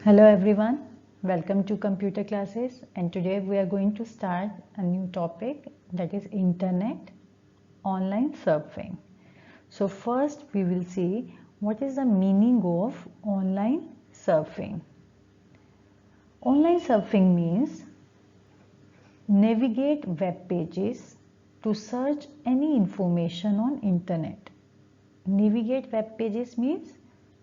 Hello everyone, welcome to computer classes, and today we are going to start a new topic, that is internet online surfing. So first we will see what is the meaning of online surfing. Online surfing means navigate web pages to search any information on internet. Navigate web pages means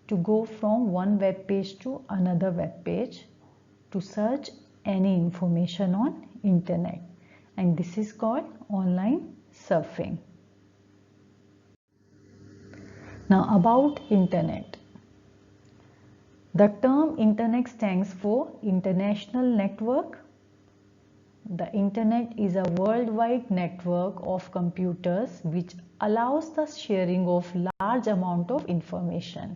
to go from one web page to another web page to search any information on internet, and this is called online surfing. Now about internet. The term internet stands for international network. The internet is a worldwide network of computers which allows the sharing of large amount of information.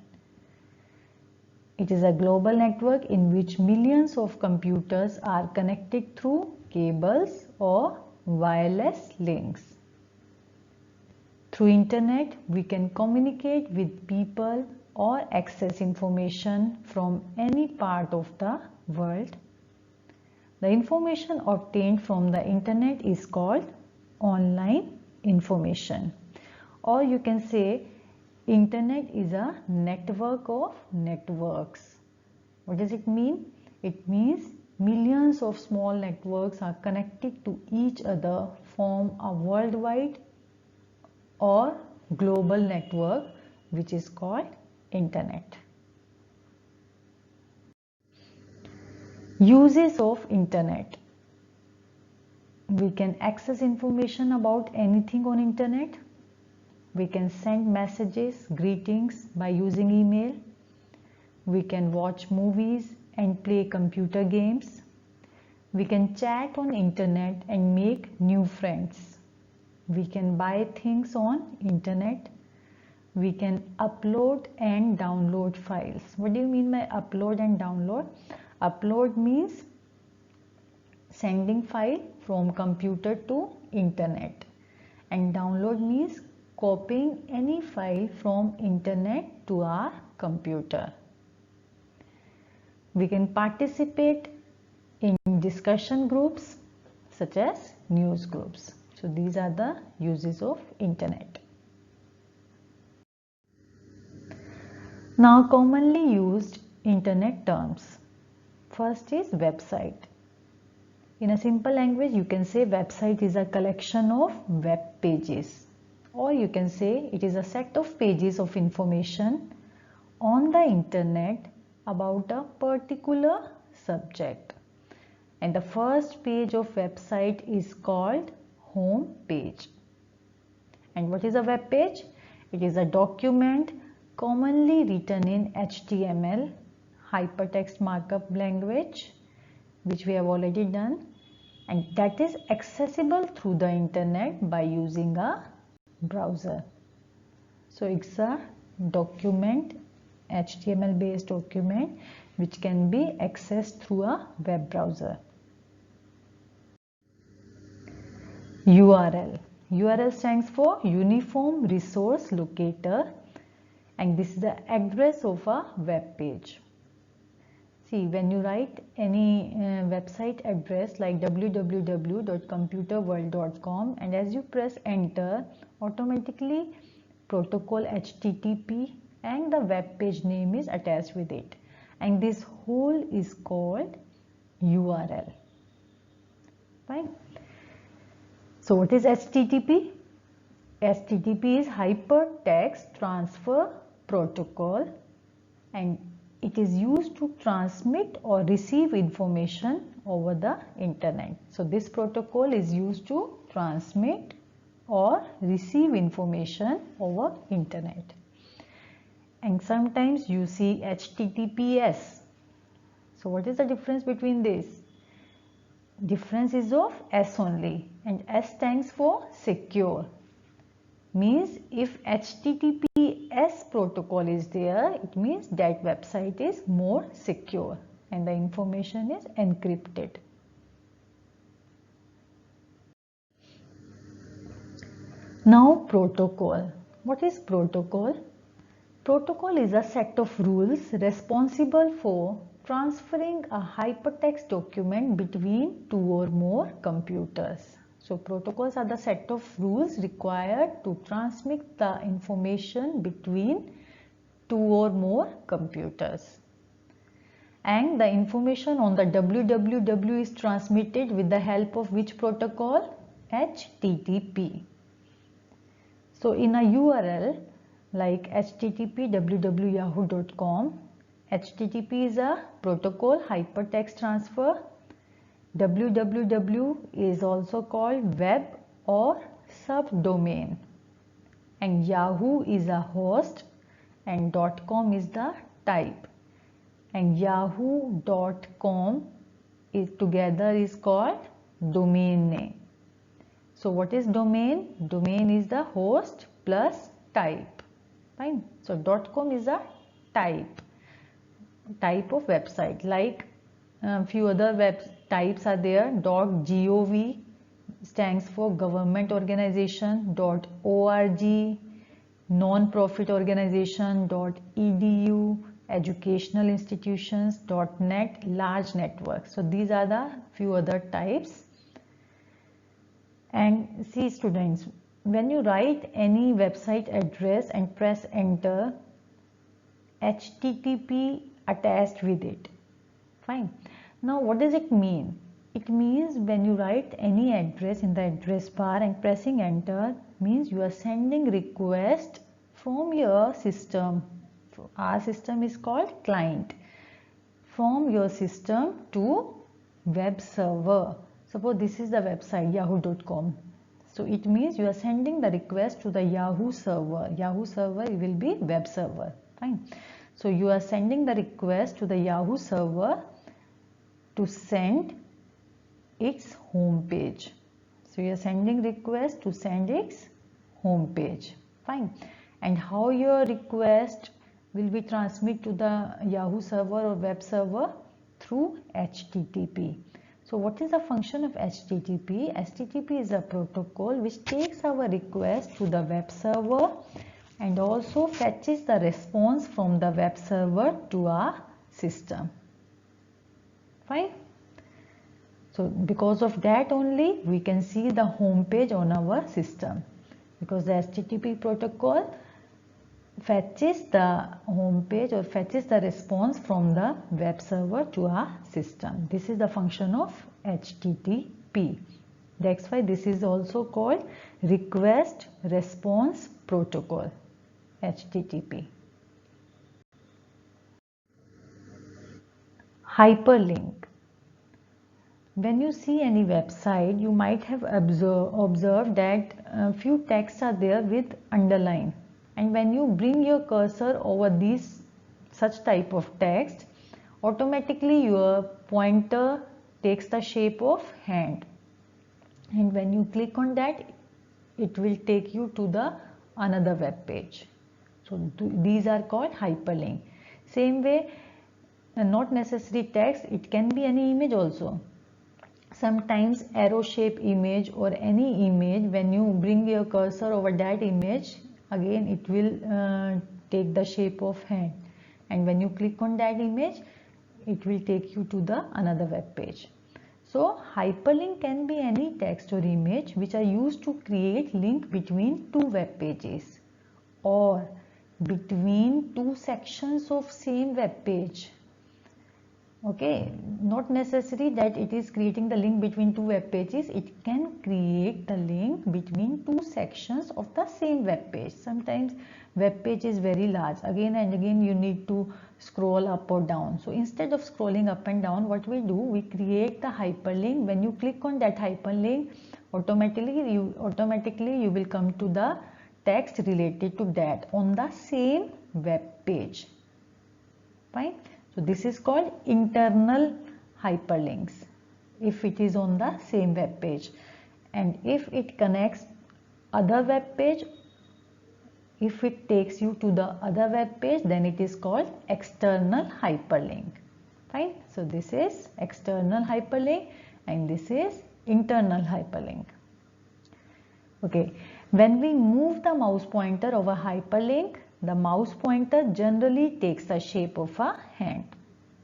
It is a global network in which millions of computers are connected through cables or wireless links. Through internet, we can communicate with people or access information from any part of the world. The information obtained from the internet is called online information, or you can say internet is a network of networks. What does it mean? It means millions of small networks are connected to each other, form a worldwide or global network which is called internet. Uses of internet. We can access information about anything on internet. We can send messages, greetings by using email. We can watch movies and play computer games. We can chat on internet and make new friends. We can buy things on internet. We can upload and download files. What do you mean by upload and download? Upload means sending file from computer to internet, and download means copying any file from internet to our computer. We can participate in discussion groups such as news groups. So these are the uses of internet. Now commonly used internet terms. First is website. In a simple language, you can say website is a collection of web pages, or you can say it is a set of pages of information on the internet about a particular subject. And the first page of website is called home page. And what is a web page? It is a document commonly written in HTML, hypertext markup language, which we have already done, and that is accessible through the internet by using a browser. So it's a document, HTML based document, which can be accessed through a web browser. URL. URL stands for Uniform Resource Locator, and this is the address of a web page. See, when you write any website address like www.computerworld.com, and as you press enter, automatically protocol HTTP and the web page name is attached with it, and this whole is called URL. Fine. So what is HTTP? HTTP is Hypertext Transfer Protocol, and it is used to transmit or receive information over the internet. So this protocol is used to transmit or receive information over internet. And sometimes you see HTTPS. So what is the difference between this? Difference is of S only, and S stands for secure. Means if HTTPS protocol is there, it means that website is more secure and the information is encrypted. Now protocol. What is protocol? Protocol is a set of rules responsible for transferring a hypertext document between two or more computers. So protocols are the set of rules required to transmit the information between two or more computers. And the information on the www is transmitted with the help of which protocol? HTTP. So in a URL like http www.yahoo.com, HTTP is a protocol hypertext transfer. www is also called web or subdomain, and Yahoo is a host and .com is the type, and yahoo.com is together is called domain name. So what is domain? Domain is the host plus type. Fine. So .com is a type of website. Like few other web types are there. .gov stands for government organization. .org non-profit organization. .edu educational institutions. .net large network. So these are the few other types. And see students, when you write any website address and press enter, HTTP attached with it. Fine. Now what does it mean? It means when you write any address in the address bar and pressing enter means you are sending request from your system. Our system is called client. From your system to web server. Suppose this is the website yahoo.com. So it means you are sending the request to the Yahoo server. Yahoo server will be web server. Fine. So you are sending the request to the Yahoo server to send its home page. So you are sending request to send its home page. Fine. And how your request will be transmitted to the Yahoo server or web server? Through HTTP. So what is the function of HTTP? HTTP is a protocol which takes our request to the web server and also fetches the response from the web server to our system. Fine. So because of that only we can see the home page on our system, because the HTTP protocol fetches the home page or fetches the response from the web server to our system. This is the function of HTTP. That's why this is also called request response protocol, HTTP. Hyperlink. When you see any website, you might have observed that few texts are there with underline. And when you bring your cursor over these such type of text, automatically your pointer takes the shape of hand, and when you click on that it will take you to the another web page. So these are called hyperlink. Same way, not necessary text, it can be any image also. Sometimes arrow shape image or any image, when you bring your cursor over that image, again it will take the shape of hand, and when you click on that image it will take you to the another web page. So hyperlink can be any text or image which are used to create link between two web pages or between two sections of same web page. Okay, not necessary that it is creating the link between two web pages. It can create the link between two sections of the same web page. Sometimes web page is very large. Again and again you need to scroll up or down. So instead of scrolling up and down, what we do, we create the hyperlink. When you click on that hyperlink, automatically you will come to the text related to that on the same web page. Fine. So this is called internal hyperlinks if it is on the same web page, and if it connects other web page, if it takes you to the other web page, then it is called external hyperlink. Fine. So this is external hyperlink and this is internal hyperlink. Okay. When we move the mouse pointer over hyperlink, the mouse pointer generally takes the shape of a hand.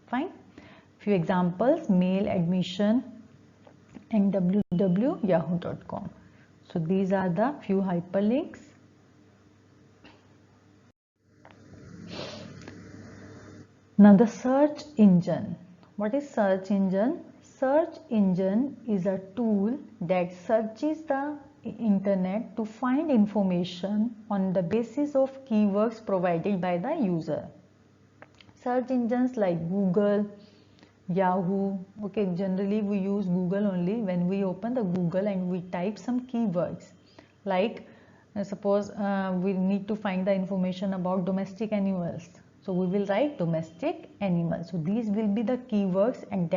Fine. Few examples: mail admission and www.yahoo.com. So these are the few hyperlinks. Now the search engine. What is search engine? Search engine is a tool that searches the internet to find information on the basis of keywords provided by the user. Search engines like Google, Yahoo. Okay, generally we use Google only when we open the Google and we type some keywords. Like suppose we need to find the information about domestic animals. So we will write domestic animals. So these will be the keywords, and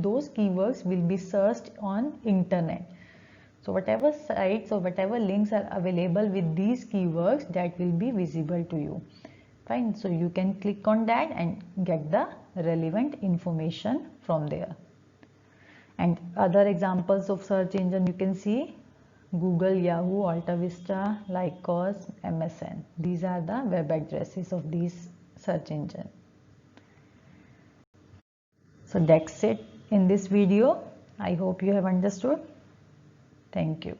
those keywords will be searched on internet. So whatever sites or whatever links are available with these keywords, that will be visible to you. Fine. So you can click on that and get the relevant information from there. And other examples of search engine you can see: Google, Yahoo, Alta Vista, Lycos, MSN. These are the web addresses of these search engine. So that's it in this video. I hope you have understood. Thank you.